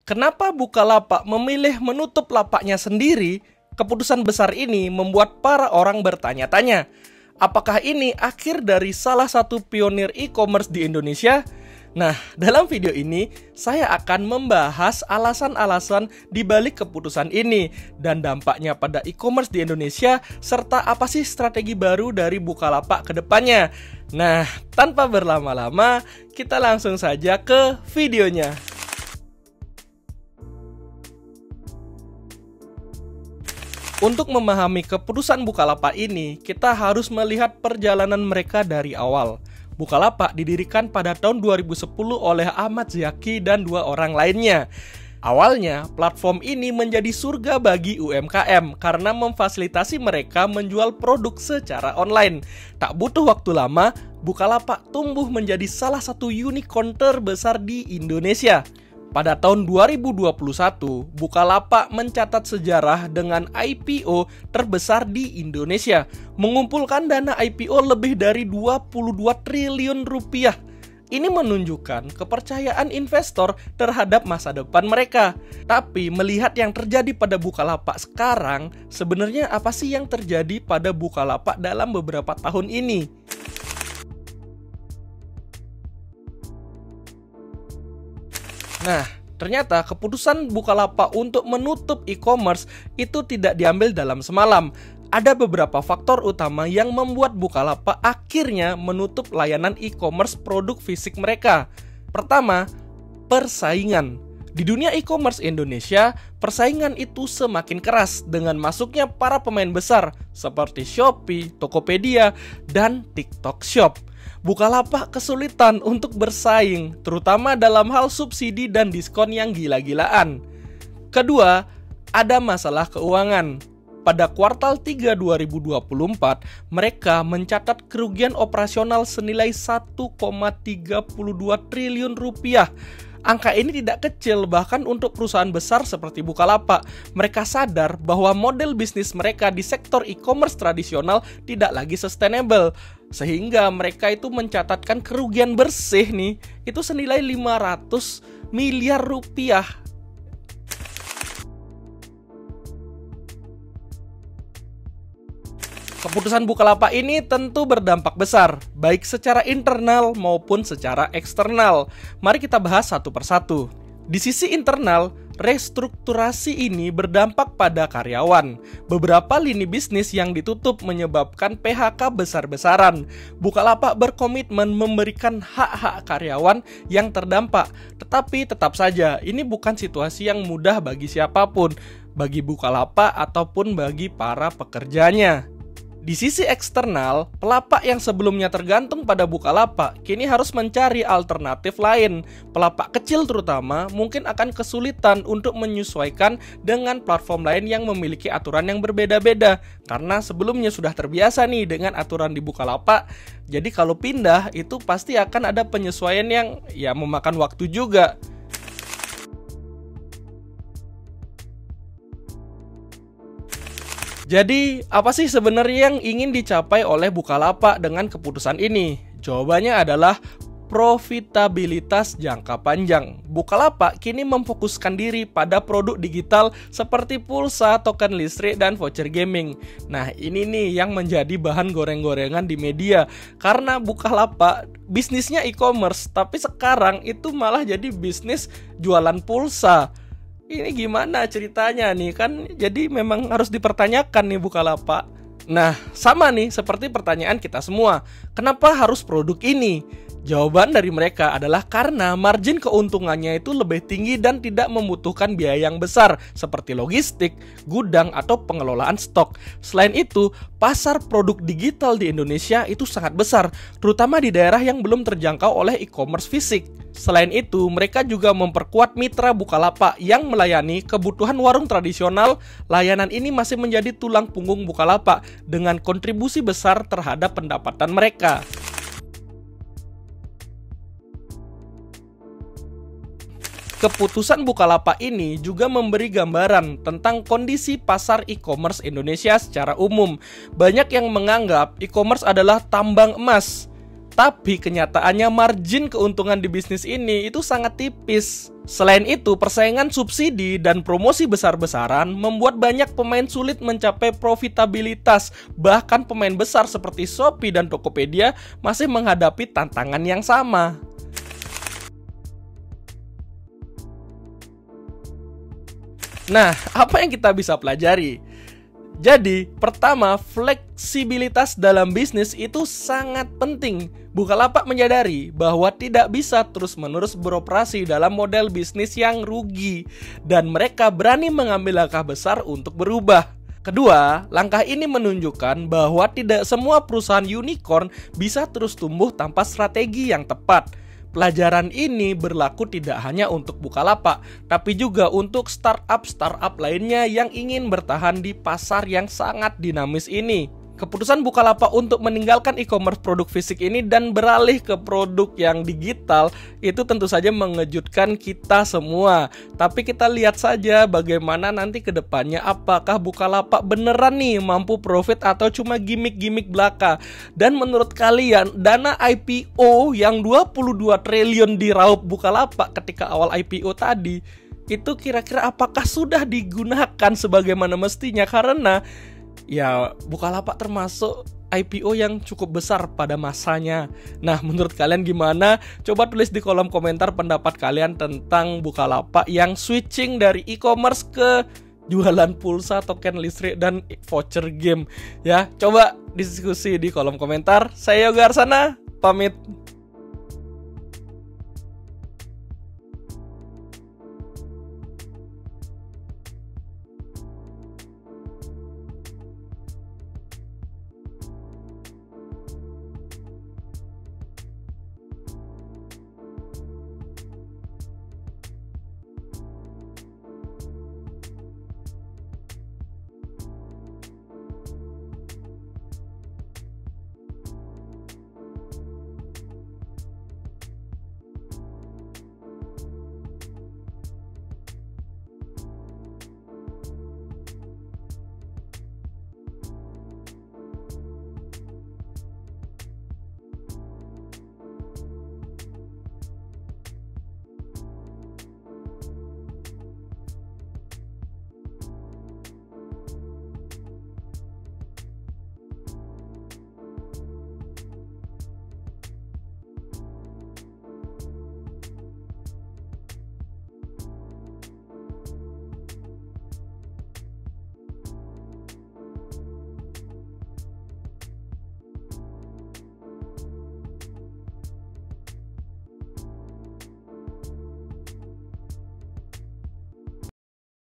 Kenapa Bukalapak memilih menutup lapaknya sendiri? Keputusan besar ini membuat para orang bertanya-tanya, apakah ini akhir dari salah satu pionir e-commerce di Indonesia? Nah, dalam video ini saya akan membahas alasan-alasan di balik keputusan ini dan dampaknya pada e-commerce di Indonesia, serta apa sih strategi baru dari Bukalapak ke depannya. Nah, tanpa berlama-lama, kita langsung saja ke videonya. Untuk memahami keputusan Bukalapak ini, kita harus melihat perjalanan mereka dari awal. Bukalapak didirikan pada tahun 2010 oleh Ahmad Ziyaki dan dua orang lainnya. Awalnya, platform ini menjadi surga bagi UMKM karena memfasilitasi mereka menjual produk secara online. Tak butuh waktu lama, Bukalapak tumbuh menjadi salah satu unicorn terbesar di Indonesia. Pada tahun 2021, Bukalapak mencatat sejarah dengan IPO terbesar di Indonesia, mengumpulkan dana IPO lebih dari 22 triliun rupiah. Ini menunjukkan kepercayaan investor terhadap masa depan mereka. Tapi melihat yang terjadi pada Bukalapak sekarang, sebenarnya apa sih yang terjadi pada Bukalapak dalam beberapa tahun ini? Nah, ternyata keputusan Bukalapak untuk menutup e-commerce itu tidak diambil dalam semalam. Ada beberapa faktor utama yang membuat Bukalapak akhirnya menutup layanan e-commerce produk fisik mereka. Pertama, persaingan. Di dunia e-commerce Indonesia, persaingan itu semakin keras dengan masuknya para pemain besar seperti Shopee, Tokopedia, dan TikTok Shop. Bukalapak kesulitan untuk bersaing, terutama dalam hal subsidi dan diskon yang gila-gilaan. Kedua, ada masalah keuangan. Pada kuartal 3 2024, mereka mencatat kerugian operasional senilai 1,32 triliun rupiah. Angka ini tidak kecil bahkan untuk perusahaan besar seperti Bukalapak. Mereka sadar bahwa model bisnis mereka di sektor e-commerce tradisional tidak lagi sustainable. Sehingga mereka itu mencatatkan kerugian bersih nih, itu senilai 500 miliar rupiah. Keputusan Bukalapak ini tentu berdampak besar, baik secara internal maupun secara eksternal. Mari kita bahas satu persatu. Di sisi internal, restrukturasi ini berdampak pada karyawan. Beberapa lini bisnis yang ditutup menyebabkan PHK besar-besaran. Bukalapak berkomitmen memberikan hak-hak karyawan yang terdampak. Tetapi tetap saja, ini bukan situasi yang mudah bagi siapapun, bagi Bukalapak ataupun bagi para pekerjanya. Di sisi eksternal, pelapak yang sebelumnya tergantung pada Bukalapak kini harus mencari alternatif lain. Pelapak kecil terutama mungkin akan kesulitan untuk menyesuaikan dengan platform lain yang memiliki aturan yang berbeda-beda, karena sebelumnya sudah terbiasa nih dengan aturan di Bukalapak. Jadi kalau pindah itu pasti akan ada penyesuaian yang memakan waktu juga. Jadi, apa sih sebenarnya yang ingin dicapai oleh Bukalapak dengan keputusan ini? Jawabannya adalah profitabilitas jangka panjang. Bukalapak kini memfokuskan diri pada produk digital seperti pulsa, token listrik, dan voucher gaming. Nah, ini nih yang menjadi bahan goreng-gorengan di media. Karena Bukalapak bisnisnya e-commerce, tapi sekarang itu malah jadi bisnis jualan pulsa. Ini gimana ceritanya nih kan? Jadi memang harus dipertanyakan nih Bukalapak. Nah, sama nih seperti pertanyaan kita semua. Kenapa harus produk ini? Jawaban dari mereka adalah karena margin keuntungannya itu lebih tinggi dan tidak membutuhkan biaya yang besar seperti logistik, gudang, atau pengelolaan stok. Selain itu, pasar produk digital di Indonesia itu sangat besar, terutama di daerah yang belum terjangkau oleh e-commerce fisik. Selain itu, mereka juga memperkuat mitra Bukalapak yang melayani kebutuhan warung tradisional. Layanan ini masih menjadi tulang punggung Bukalapak dengan kontribusi besar terhadap pendapatan mereka. Keputusan Bukalapak ini juga memberi gambaran tentang kondisi pasar e-commerce Indonesia secara umum. Banyak yang menganggap e-commerce adalah tambang emas. Tapi kenyataannya margin keuntungan di bisnis ini itu sangat tipis. Selain itu, persaingan subsidi dan promosi besar-besaran membuat banyak pemain sulit mencapai profitabilitas. Bahkan pemain besar seperti Shopee dan Tokopedia masih menghadapi tantangan yang sama. Nah, apa yang kita bisa pelajari? Jadi, pertama, fleksibilitas dalam bisnis itu sangat penting. Bukalapak menyadari bahwa tidak bisa terus-menerus beroperasi dalam model bisnis yang rugi, dan mereka berani mengambil langkah besar untuk berubah. Kedua, langkah ini menunjukkan bahwa tidak semua perusahaan unicorn bisa terus tumbuh tanpa strategi yang tepat. Pelajaran ini berlaku tidak hanya untuk Bukalapak, tapi juga untuk startup-startup lainnya yang ingin bertahan di pasar yang sangat dinamis ini. Keputusan Bukalapak untuk meninggalkan e-commerce produk fisik ini dan beralih ke produk yang digital itu tentu saja mengejutkan kita semua. Tapi kita lihat saja bagaimana nanti ke depannya, apakah Bukalapak beneran nih mampu profit atau cuma gimmick-gimmick belaka. Dan menurut kalian, dana IPO yang 22 triliun diraup Bukalapak ketika awal IPO tadi, itu kira-kira apakah sudah digunakan sebagaimana mestinya? Karena ya, Bukalapak termasuk IPO yang cukup besar pada masanya. Nah, menurut kalian gimana? Coba tulis di kolom komentar pendapat kalian tentang Bukalapak yang switching dari e-commerce ke jualan pulsa, token listrik, dan voucher game. Ya, coba diskusi di kolom komentar. Saya Yoga Arsana, pamit.